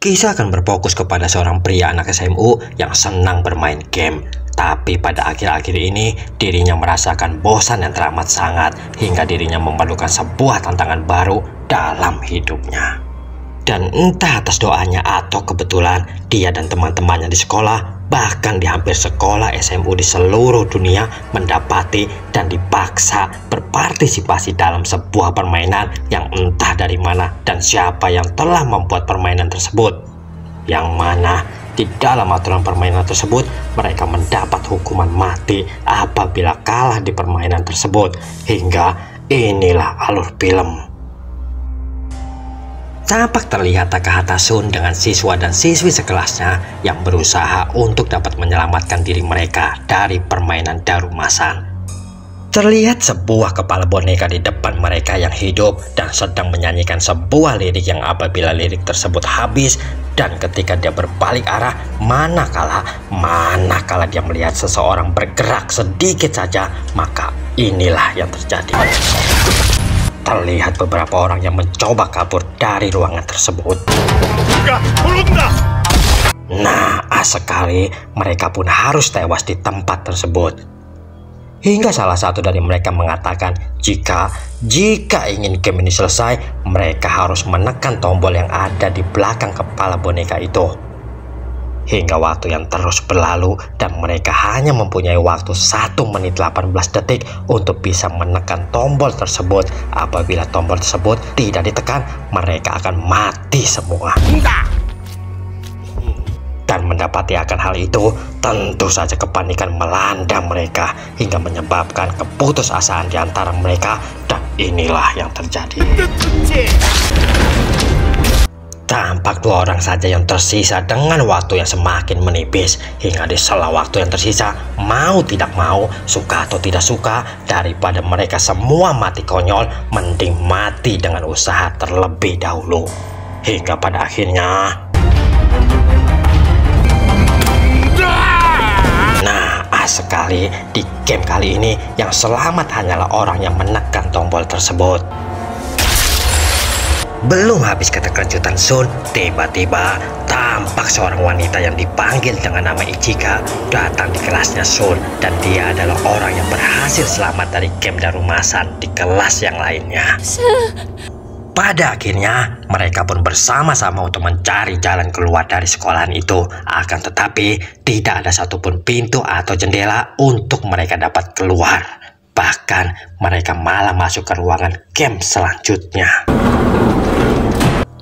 Kisah akan berfokus kepada seorang pria anak SMU yang senang bermain game. Tapi pada akhir-akhir ini dirinya merasakan bosan yang teramat sangat hingga dirinya memerlukan sebuah tantangan baru dalam hidupnya. Dan entah atas doanya atau kebetulan, dia dan teman-temannya di sekolah, bahkan di hampir sekolah SMU di seluruh dunia, mendapati dan dipaksa berpartisipasi dalam sebuah permainan yang entah dari mana dan siapa yang telah membuat permainan tersebut. Yang mana di dalam aturan permainan tersebut, mereka mendapat hukuman mati apabila kalah di permainan tersebut. Hingga inilah alur film. Tampak terlihat Takahata Shun dengan siswa dan siswi sekelasnya yang berusaha untuk dapat menyelamatkan diri mereka dari permainan darumasan. Terlihat sebuah kepala boneka di depan mereka yang hidup dan sedang menyanyikan sebuah lirik yang apabila lirik tersebut habis dan ketika dia berbalik arah, manakala dia melihat seseorang bergerak sedikit saja, maka inilah yang terjadi. Terlihat beberapa orang yang mencoba kabur dari ruangan tersebut. Naas sekali, mereka pun harus tewas di tempat tersebut. Hingga salah satu dari mereka mengatakan jika ingin game ini selesai, mereka harus menekan tombol yang ada di belakang kepala boneka itu. Hingga waktu yang terus berlalu dan mereka hanya mempunyai waktu 1 menit 18 detik untuk bisa menekan tombol tersebut. Apabila tombol tersebut tidak ditekan, mereka akan mati semua. Dan mendapati akan hal itu, tentu saja kepanikan melanda mereka hingga menyebabkan keputusasaan di antara mereka, dan inilah yang terjadi. Tampak 2 orang saja yang tersisa dengan waktu yang semakin menipis. Hingga di sela waktu yang tersisa, mau tidak mau, suka atau tidak suka, daripada mereka semua mati konyol, mending mati dengan usaha terlebih dahulu. Hingga pada akhirnya, naas sekali, di game kali ini yang selamat hanyalah orang yang menekan tombol tersebut. Belum habis keterkejutan Shun, tiba-tiba tampak seorang wanita yang dipanggil dengan nama Ichika datang di kelasnya Shun, dan dia adalah orang yang berhasil selamat dari game darumasan di kelas yang lainnya. Pada akhirnya mereka pun bersama-sama untuk mencari jalan keluar dari sekolahan itu. Akan tetapi tidak ada satupun pintu atau jendela untuk mereka dapat keluar. Bahkan mereka malah masuk ke ruangan game selanjutnya.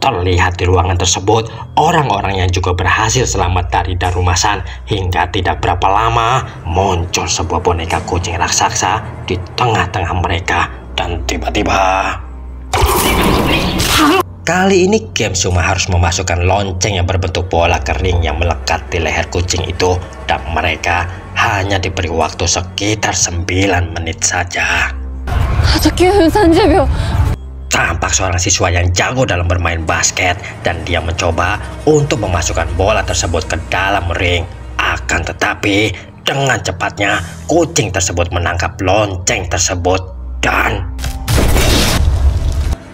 Terlihat di ruangan tersebut orang-orang yang juga berhasil selamat dari darumasan. Hingga tidak berapa lama muncul sebuah boneka kucing raksasa di tengah-tengah mereka. Dan tiba-tiba, kali ini game cuma harus memasukkan lonceng yang berbentuk bola kering yang melekat di leher kucing itu. Dan mereka hanya diberi waktu sekitar 9 menit saja. Tampak seorang siswa yang jago dalam bermain basket dan dia mencoba untuk memasukkan bola tersebut ke dalam ring. Akan tetapi dengan cepatnya kucing tersebut menangkap lonceng tersebut dan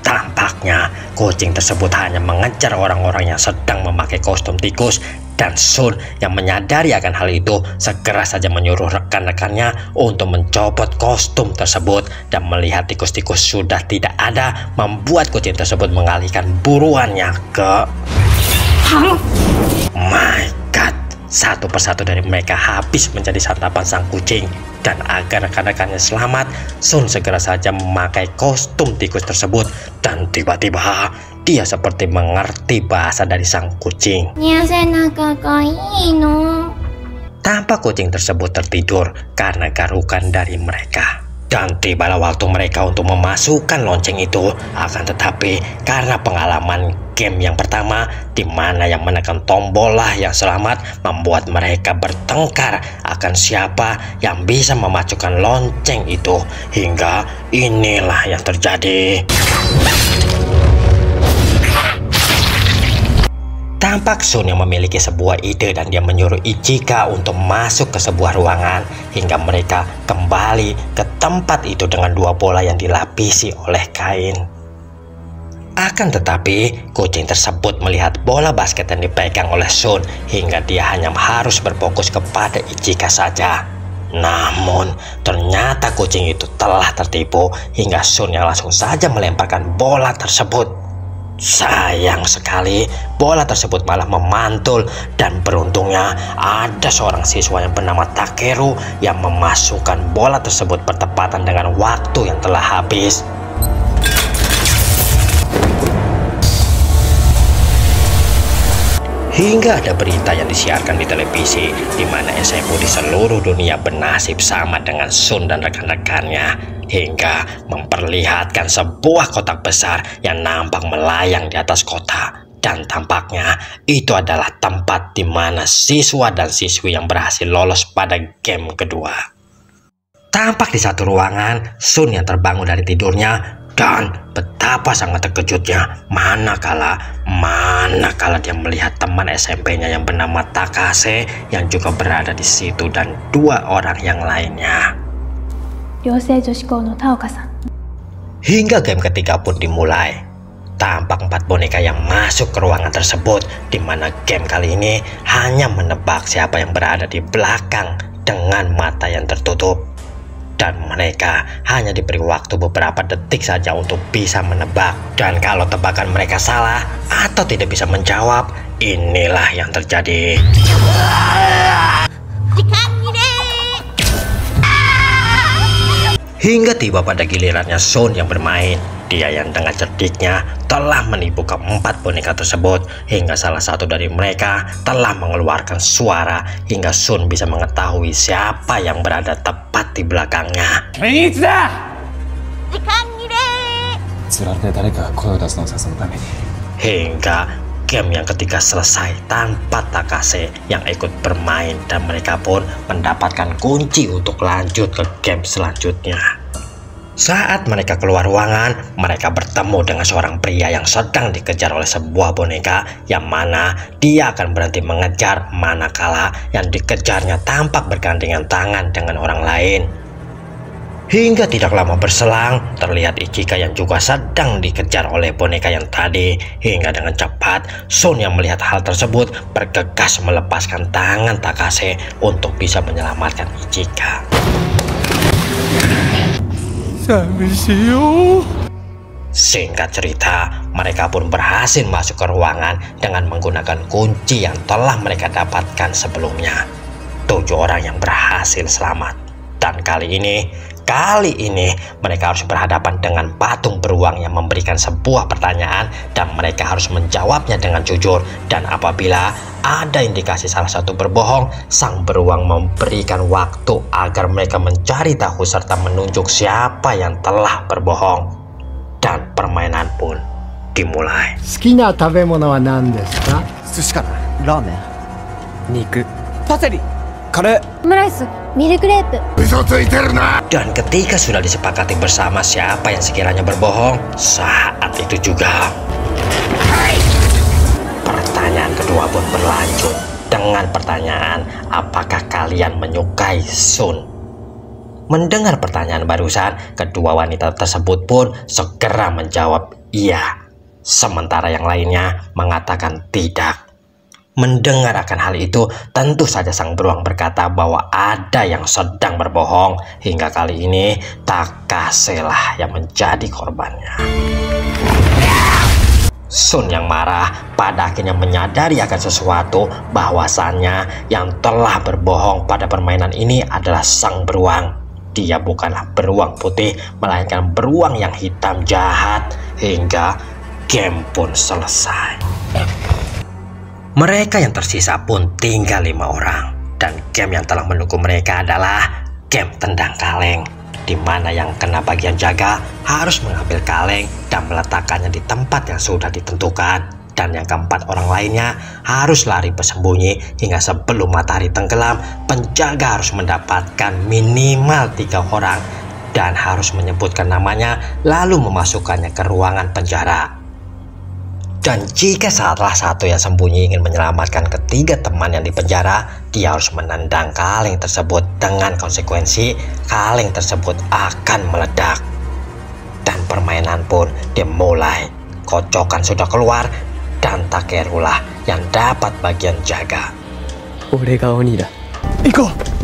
tampaknya kucing tersebut hanya mengejar orang-orang yang sedang memakai kostum tikus. Dan Shun yang menyadari akan hal itu segera saja menyuruh rekan-rekannya untuk mencopot kostum tersebut. Dan melihat tikus-tikus sudah tidak ada, membuat kucing tersebut mengalihkan buruannya ke... My God, satu persatu dari mereka habis menjadi santapan sang kucing. Dan agar rekan-rekannya selamat, Shun segera saja memakai kostum tikus tersebut. Dan tiba-tiba dia seperti mengerti bahasa dari sang kucing. Tampak kucing tersebut tertidur karena garukan dari mereka. Dan tibalah waktu mereka untuk memasukkan lonceng itu. Akan tetapi karena pengalaman game yang pertama, di mana yang menekan tombol lah yang selamat, membuat mereka bertengkar akan siapa yang bisa memasukkan lonceng itu. Hingga inilah yang terjadi. Tampak Shun yang memiliki sebuah ide dan dia menyuruh Ichika untuk masuk ke sebuah ruangan hingga mereka kembali ke tempat itu dengan 2 bola yang dilapisi oleh kain. Akan tetapi, kucing tersebut melihat bola basket yang dipegang oleh Sun hingga dia hanya harus berfokus kepada Ichika saja. Namun, ternyata kucing itu telah tertipu hingga Sun yang langsung saja melemparkan bola tersebut. Sayang sekali, bola tersebut malah memantul dan beruntungnya ada seorang siswa yang bernama Takeru yang memasukkan bola tersebut bertepatan dengan waktu yang telah habis. Hingga ada berita yang disiarkan di televisi di mana SMU di seluruh dunia bernasib sama dengan Sun dan rekan-rekannya, hingga memperlihatkan sebuah kotak besar yang nampak melayang di atas kota, dan tampaknya itu adalah tempat di mana siswa dan siswi yang berhasil lolos pada game kedua. Tampak di satu ruangan, Sun yang terbangun dari tidurnya dan betapa sangat terkejutnya manakala dia melihat teman SMP-nya yang bernama Takase yang juga berada di situ dan dua orang yang lainnya. Hingga game ketiga pun dimulai. Tampak 4 boneka yang masuk ke ruangan tersebut, di mana game kali ini hanya menebak siapa yang berada di belakang dengan mata yang tertutup. Dan mereka hanya diberi waktu beberapa detik saja untuk bisa menebak. Dan kalau tebakan mereka salah atau tidak bisa menjawab, inilah yang terjadi. Hingga tiba pada gilirannya Sun yang bermain. Dia yang dengan cerdiknya telah menipu keempat boneka tersebut, hingga salah satu dari mereka telah mengeluarkan suara hingga Sun bisa mengetahui siapa yang berada tepat di belakangnya. Hingga game yang ketiga selesai tanpa Takase yang ikut bermain, dan mereka pun mendapatkan kunci untuk lanjut ke game selanjutnya. Saat mereka keluar ruangan, mereka bertemu dengan seorang pria yang sedang dikejar oleh sebuah boneka, yang mana dia akan berhenti mengejar manakala yang dikejarnya tampak bergandengan tangan dengan orang lain. Hingga tidak lama berselang, terlihat Ichika yang juga sedang dikejar oleh boneka yang tadi. Hingga dengan cepat, Sun yang melihat hal tersebut bergegas melepaskan tangan Takase untuk bisa menyelamatkan Ichika. Singkat cerita, mereka pun berhasil masuk ke ruangan dengan menggunakan kunci yang telah mereka dapatkan sebelumnya. 7 orang yang berhasil selamat. Dan kali ini mereka harus berhadapan dengan patung beruang yang memberikan sebuah pertanyaan dan mereka harus menjawabnya dengan jujur. Dan apabila ada indikasi salah satu berbohong, sang beruang memberikan waktu agar mereka mencari tahu serta menunjuk siapa yang telah berbohong. Dan permainan pun dimulai. Sukina tabemono wa nan desu ka? Sushi kana? Ramen? Niku? Paseri? Kare? Omelette, milk crepe. Dan ketika sudah disepakati bersama siapa yang sekiranya berbohong, saat itu juga pertanyaan kedua pun berlanjut dengan pertanyaan, apakah kalian menyukai Sun? Mendengar pertanyaan barusan, kedua wanita tersebut pun segera menjawab iya, sementara yang lainnya mengatakan tidak. Mendengar akan hal itu, tentu saja sang beruang berkata bahwa ada yang sedang berbohong, hingga kali ini Takase lah yang menjadi korbannya. Sun yang marah pada akhirnya menyadari akan sesuatu, bahwasannya yang telah berbohong pada permainan ini adalah sang beruang. Dia bukanlah beruang putih, melainkan beruang yang hitam jahat, hingga game pun selesai. Mereka yang tersisa pun tinggal 5 orang, dan game yang telah menunggu mereka adalah game tendang kaleng, di mana yang kena bagian jaga harus mengambil kaleng dan meletakkannya di tempat yang sudah ditentukan, dan yang keempat orang lainnya harus lari bersembunyi hingga sebelum matahari tenggelam. Penjaga harus mendapatkan minimal 3 orang dan harus menyebutkan namanya lalu memasukkannya ke ruangan penjara. Dan jika salah satu yang sembunyi ingin menyelamatkan ketiga teman yang dipenjara, dia harus menendang kaleng tersebut dengan konsekuensi kaleng tersebut akan meledak. Dan permainan pun dimulai. kocokan sudah keluar dan Takeru lah yang dapat bagian jaga. 俺が鬼だ。行こう。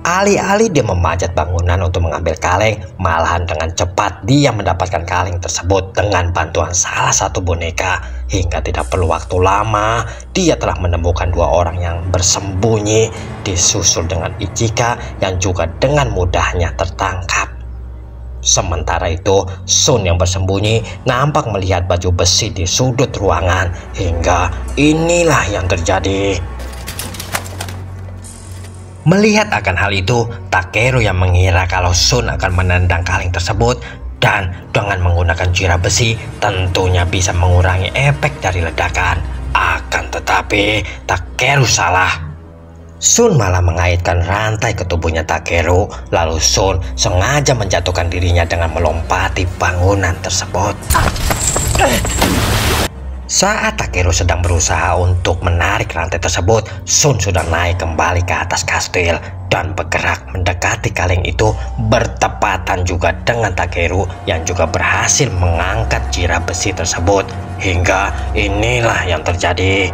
Alih-alih dia memanjat bangunan untuk mengambil kaleng, malahan dengan cepat dia mendapatkan kaleng tersebut dengan bantuan salah satu boneka. Hingga tidak perlu waktu lama, dia telah menemukan dua orang yang bersembunyi, disusul dengan Ichika yang juga dengan mudahnya tertangkap. Sementara itu, Sun yang bersembunyi nampak melihat baju besi di sudut ruangan, hingga inilah yang terjadi. Melihat akan hal itu, Takeru yang mengira kalau Sun akan menendang kaleng tersebut dan dengan menggunakan jira besi tentunya bisa mengurangi efek dari ledakan. Akan tetapi, Takeru salah. Sun malah mengaitkan rantai ke tubuhnya Takeru, lalu Sun sengaja menjatuhkan dirinya dengan melompati bangunan tersebut. Saat Takeru sedang berusaha untuk menarik rantai tersebut, Sun sudah naik kembali ke atas kastil dan bergerak mendekati kaleng itu, bertepatan juga dengan Takeru yang juga berhasil mengangkat jira besi tersebut. Hingga inilah yang terjadi.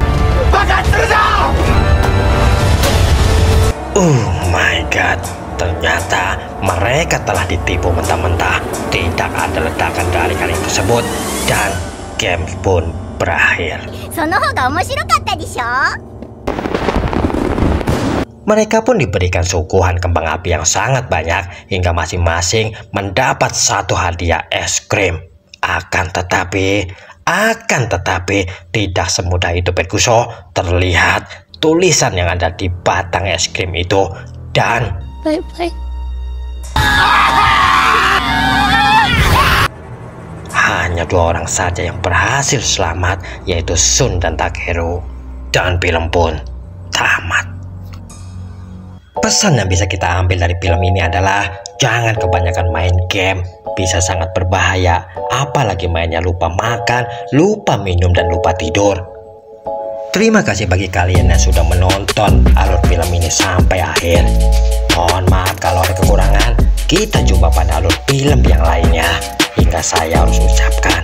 Oh my god, ternyata mereka telah ditipu mentah-mentah. Tidak ada ledakan dari kaleng tersebut dan game pun berakhir. Mereka pun diberikan suguhan kembang api yang sangat banyak hingga masing-masing mendapat satu hadiah es krim. Akan tetapi tidak semudah itu Petkuso. Terlihat tulisan yang ada di batang es krim itu dan Bye-bye. hanya dua orang saja yang berhasil selamat, yaitu Sun dan Takeru. Dan film pun tamat. Pesan yang bisa kita ambil dari film ini adalah jangan kebanyakan main game, bisa sangat berbahaya. Apalagi mainnya lupa makan, lupa minum, dan lupa tidur. Terima kasih bagi kalian yang sudah menonton alur film ini sampai akhir. Mohon maaf kalau ada kekurangan. Kita jumpa pada alur film yang lainnya. Hingga saya harus ucapkan